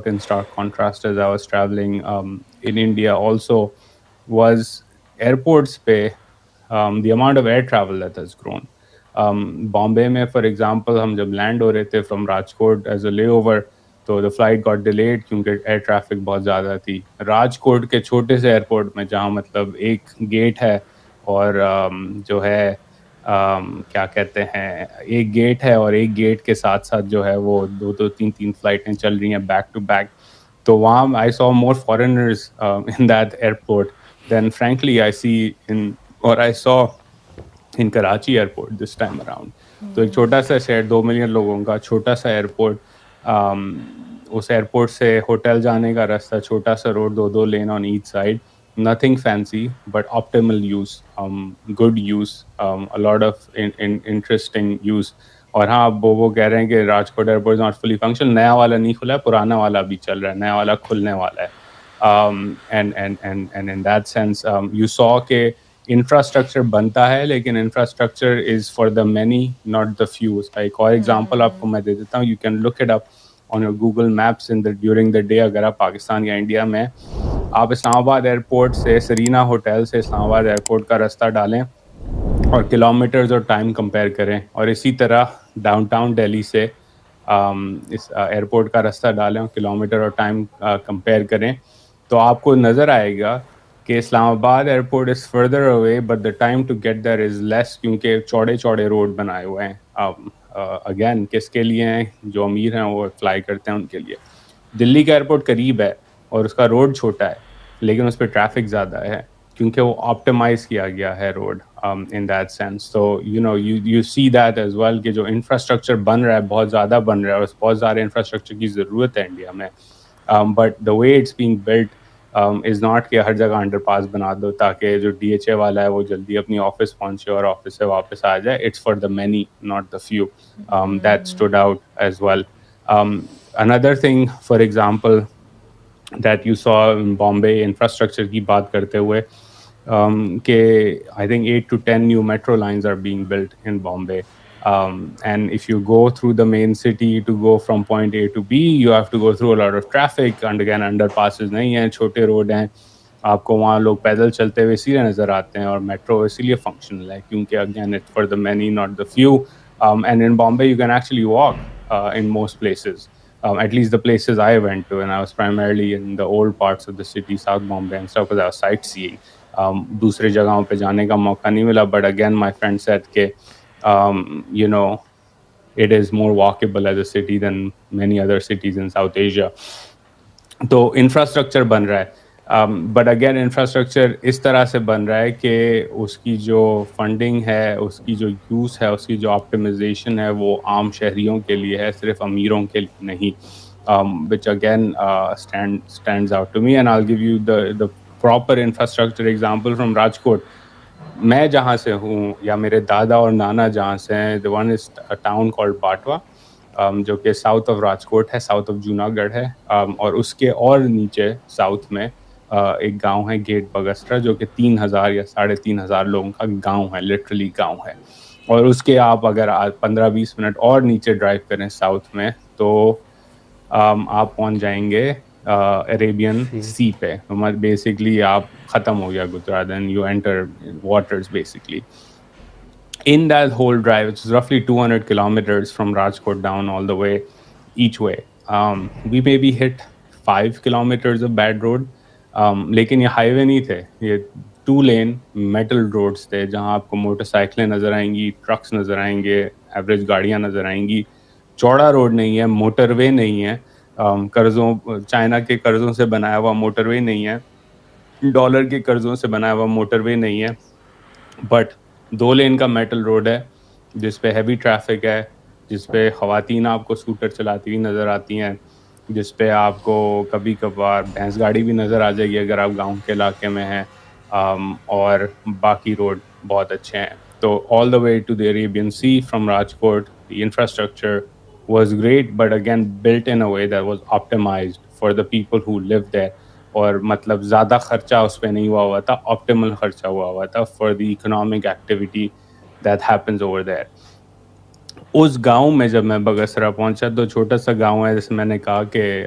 in stark contrast as I was traveling in India also was airports pe the amount of air travel that has grown. Bombay mein, for example, ہم جب land ہو رہے تھے from Rajkot as a لے over تو the flight got delayed کیونکہ air traffic بہت زیادہ تھی. راجکوٹ کے چھوٹے سے ایئرپورٹ میں جہاں مطلب ایک گیٹ ہے اور جو ہے کیا کہتے ہیں ایک گیٹ ہے اور ایک گیٹ کے ساتھ ساتھ جو ہے وہ دو دو تین تین فلائٹیں چل رہی ہیں بیک ٹو بیک. تو وہاں I saw more foreigners in that airport than frankly I see in اور I saw in Karachi airport this time around. تو ایک چھوٹا سا شہر 2 ملین لوگوں کا چھوٹا سا ایئرپورٹ, اس ایئرپورٹ سے ہوٹل جانے کا راستہ چھوٹا سا روڈ, دو lane on each side, nothing fancy but optimal use, good use, a lot of interesting use. اور ہاں وہ کہہ رہے ہیں کہ Rajkot airport is not fully function, نیا والا نہیں کھلا ہے, پرانا والا بھی چل رہا ہے, نیا والا کھلنے والا ہے. and in that sense you saw کہ انفراسٹرکچر بنتا ہے لیکن infrastructure is for the many not the few. اس کا ایک اور ایگزامپل آپ کو میں دے دیتا ہوں, you can look it up on your Google Maps in during the day. اگر آپ پاکستان یا انڈیا میں آپ اسلام آباد ایئرپورٹ سے سرینا ہوٹل سے اسلام آباد ایئرپورٹ کا راستہ ڈالیں اور کلومیٹرز اور ٹائم کمپیئر کریں, اور اسی طرح ڈاؤن ٹاؤن دہلی سے اس ایئرپورٹ کا راستہ ڈالیں اور کلومیٹر اور ٹائم کمپیئر کریں, تو آپ کو نظر آئے گا کہ Islamabad airport is further away but the time to get there is less, کیونکہ چوڑے چوڑے روڈ بنائے ہوئے ہیں. اگین کس کے لیے ہیں؟ جو امیر ہیں وہ فلائی کرتے ہیں ان کے لیے. دلی کا ایئرپورٹ قریب ہے اور اس کا روڈ چھوٹا ہے لیکن اس پہ ٹریفک زیادہ ہے کیونکہ وہ آپٹیمائز کیا گیا ہے روڈ ان دیٹ سینس. تو you see that as well کہ جو انفراسٹرکچر بن رہا ہے بہت زیادہ بن رہا ہے, اور بہت زیادہ انفراسٹرکچر کی ضرورت ہے انڈیا میں, but the way it's being built is not کہ ہر جگہ انڈر پاس بنا دو تاکہ جو ڈی ایچ اے والا ہے وہ جلدی اپنی آفس پہنچے اور آفس سے واپس آ جائے. It's for the many not the few. That stood out as well. another thing for example that you saw in Bombay infrastructure کی بات کرتے ہوئے کہ I think 8 to 10 new metro lines are being built in Bombay. And if you go through the main city to go from point A to B, you have to go through a lot of traffic, and again underpasses نہیں ہیں, چھوٹے road ہیں, آپ کو وہاں لوگ پیدل چلتے ہوئے اسی لیے نظر آتے ہیں, اور میٹرو اسی لیے فنکشنل ہے کیونکہ again it for the many not the few. And in Bombay you can actually walk in most places. At least the places I went to, and I was primarily in the old parts of the city, South Bombay and stuff, because I was sightseeing. دوسرے جگہوں پہ جانے کا موقع نہیں ملا, but again my friend said کہ it is more walkable as a city than many other cities in South Asia. تو انفراسٹرکچر بن رہا ہے, بٹ اگین انفراسٹرکچر اس طرح سے بن رہا ہے کہ اس کی جو فنڈنگ ہے, اس کی جو یوز ہے, اس کی جو آپٹیمائزیشن ہے وہ عام شہریوں کے لیے ہے, صرف امیروں کے لیے نہیں. which again stands out to me, and I'll give you the proper infrastructure example from Rajkot. میں جہاں سے ہوں یا میرے دادا اور نانا جہاں سے ہیں, the one is a town called Bantva جو کہ ساؤتھ آف راجکوٹ ہے, ساؤتھ آف جوناگڑھ ہے, اور اس کے اور نیچے ساؤتھ میں ایک گاؤں ہے گیٹ بگسرا جو کہ 3,000 یا 3,500 لوگوں کا گاؤں ہے, لٹرلی گاؤں ہے. اور اس کے آپ اگر 15-20 منٹ اور نیچے ڈرائیو کریں ساؤتھ میں تو آپ پہنچ جائیں گے عربین سی پہ. بیسکلی آپ ختم ہو گیا Gujarat, and you enter waters basically. In that whole drive, which is roughly 200 kilometers from Rajkot down all the way each way, we maybe hit 5 kilometers of bad road. لیکن یہ ہائی وے نہیں تھے, یہ 2 lane metal roads تھے جہاں آپ کو motor سائیکلیں نظر آئیں گی, ٹرکس نظر آئیں گے, ایوریج گاڑیاں نظر آئیں گی. چوڑا روڈ نہیں ہے, موٹر وے نہیں ہے, قرضوں چائنا کے قرضوں سے بنایا ہوا موٹر وے نہیں ہے, ڈالر کے قرضوں سے بنایا ہوا موٹر وے نہیں ہے, بٹ 2 لین کا میٹل روڈ ہے جس پہ ہیوی ٹریفک ہے, جس پہ خواتین آپ کو اسکوٹر چلاتی ہوئی نظر آتی ہیں, جس پہ آپ کو کبھی کبھار بھینس گاڑی بھی نظر آ جائے گی اگر آپ گاؤں کے علاقے میں ہیں, اور باقی روڈ بہت اچھے ہیں. تو all the way to the Arabian Sea from Rajkot, the infrastructure was great, but again built in a way that was optimized for the people who live there. اور مطلب زیادہ خرچہ اس پہ نہیں ہوا ہوا تھا, آپٹیمل خرچہ ہوا ہوا تھا for the economic activity that happens over there. اس گاؤں میں جب میں بگسرا پہنچا تو چھوٹا سا گاؤں ہے, جیسے میں نے کہا کہ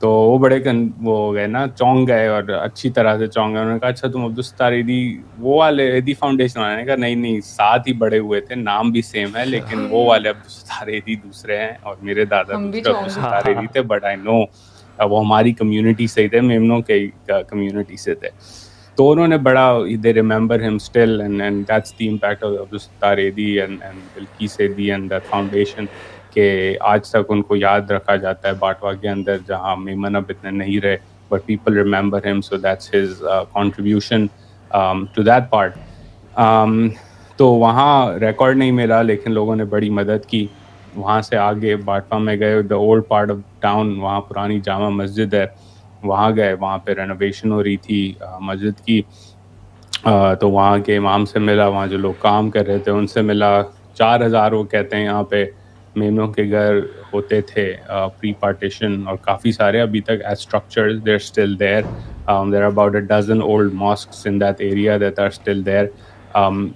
تو وہ بڑے وہ ہو گئے نا، چونک گئے اور اچھی طرح سے چونک گئے. انہوں نے کہا اچھا تم عبدالستار ایدھی وہ والے ایدھی فاؤنڈیشن والے؟ نے کہا نہیں نہیں، ساتھ ہی بڑے ہوئے تھے، نام بھی سیم ہے، لیکن وہ والے عبدالستار ایدھی دوسرے ہیں اور میرے دادا ہم بھی دوسرے چونک گئے. عبدالستار ایدھی تھے. بٹ آئی نو وہ ہماری کمیونٹی سے ہی تھے، میمنوں کے کمیونٹی سے تھے. تو انہوں نے بڑا دے ریمبر ہم still and that's the impact of Abdul Sattar Edhi and Bilqis Edhi and that foundation, کہ آج تک ان کو یاد رکھا جاتا ہے باٹوا کے اندر، جہاں میمن اب اتنے نہیں رہے، but people remember him. So that's his contribution to that part. تو وہاں ریکارڈ نہیں ملا، لیکن لوگوں نے بڑی مدد کی. وہاں سے آگے باٹوا میں گئے، the old part of town, وہاں پرانی جامع مسجد ہے، وہاں گئے. وہاں پہ رینوویشن ہو رہی تھی مسجد کی. تو وہاں کے امام سے ملا، وہاں جو لوگ کام کر رہے تھے ان سے ملا. 4,000 وہ کہتے ہیں یہاں پہ میمنوں کے گھر ہوتے تھے پری پارٹیشن، اور کافی سارے ابھی تک as structures they are still there. There are about a dozen old mosques in that area that are still there.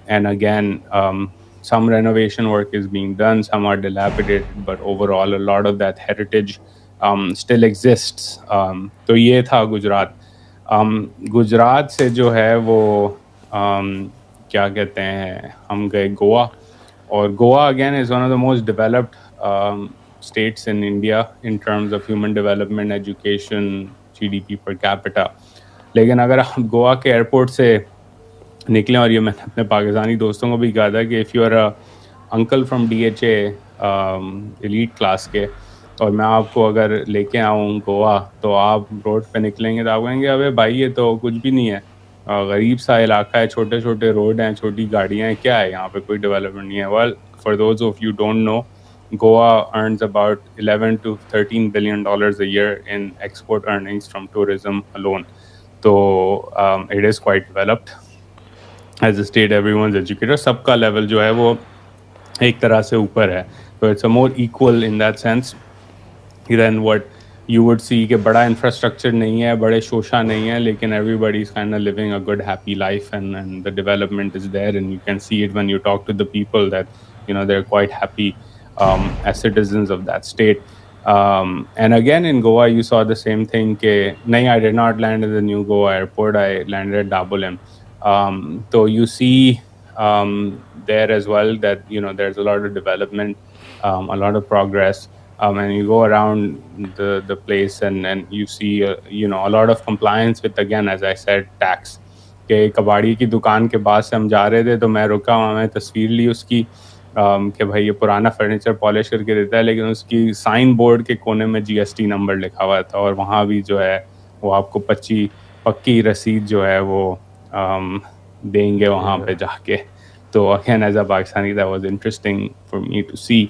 And again, some renovation work is being done, some are dilapidated, but overall a lot of that heritage still exists. تو یہ تھا گجرات. گجرات سے جو ہے وہ کیا کہتے ہیں، ہم گئے گوا. اور Goa again is one of the most developed states in India in terms of human development, education, G D P per capita. لیکن اگر آپ گوا کے ایئرپورٹ سے نکلیں، اور یہ میں نے اپنے پاکستانی دوستوں کو بھی کہا تھا کہ if you are uncle from D H A elite class کے، اور میں آپ کو اگر لے کے آؤں گوا، تو آپ روڈ پہ نکلیں گے تو آپ کہیں گے ابے بھائی یہ تو کچھ بھی نہیں ہے، غریب سا علاقہ ہے، چھوٹے چھوٹے روڈ ہیں، چھوٹی گاڑیاں ہیں، کیا ہے یہاں پہ، کوئی ڈیولپمنٹ نہیں ہے. Well for those of you don't know, Goa earns about 11 to 13 billion dollars a year in export earnings from tourism alone. So it is quite developed as a state. Everyone's educated. سب کا level جو ہے وہ ایک طرح سے اوپر ہے. So it's a more equal in that sense than what you would see کہ بڑا انفراسٹرکچر نہیں ہے، بڑے شوشا نہیں ہے، لیکن everybody is kind of living a good happy life and the development is there, and you can see it when you talk to the people that they're quite happy as citizens of that state. And again in Goa you saw the same thing کہ نہیں, I did not land at the new Goa airport, I landed at Dabolim. So you see there as well that there's a lot of development, a lot of progress, and you go around the place and you see a lot of compliance with, again as I said, tax. کہ کباڑی کی دکان کے بعد سے ہم جا رہے تھے تو میں رکا وہاں، میں تصویر لی اس کی کہ بھائی یہ پرانا فرنیچر پالش کر کے دیتا ہے، لیکن اس کی سائن بورڈ کے کونے میں جی ایس ٹی نمبر لکھا ہوا تھا، اور وہاں بھی جو ہے وہ آپ کو پکی رسید جو ہے وہ دیں گے وہاں پہ جا کے. تو again as a Pakistani that was interesting for me to see.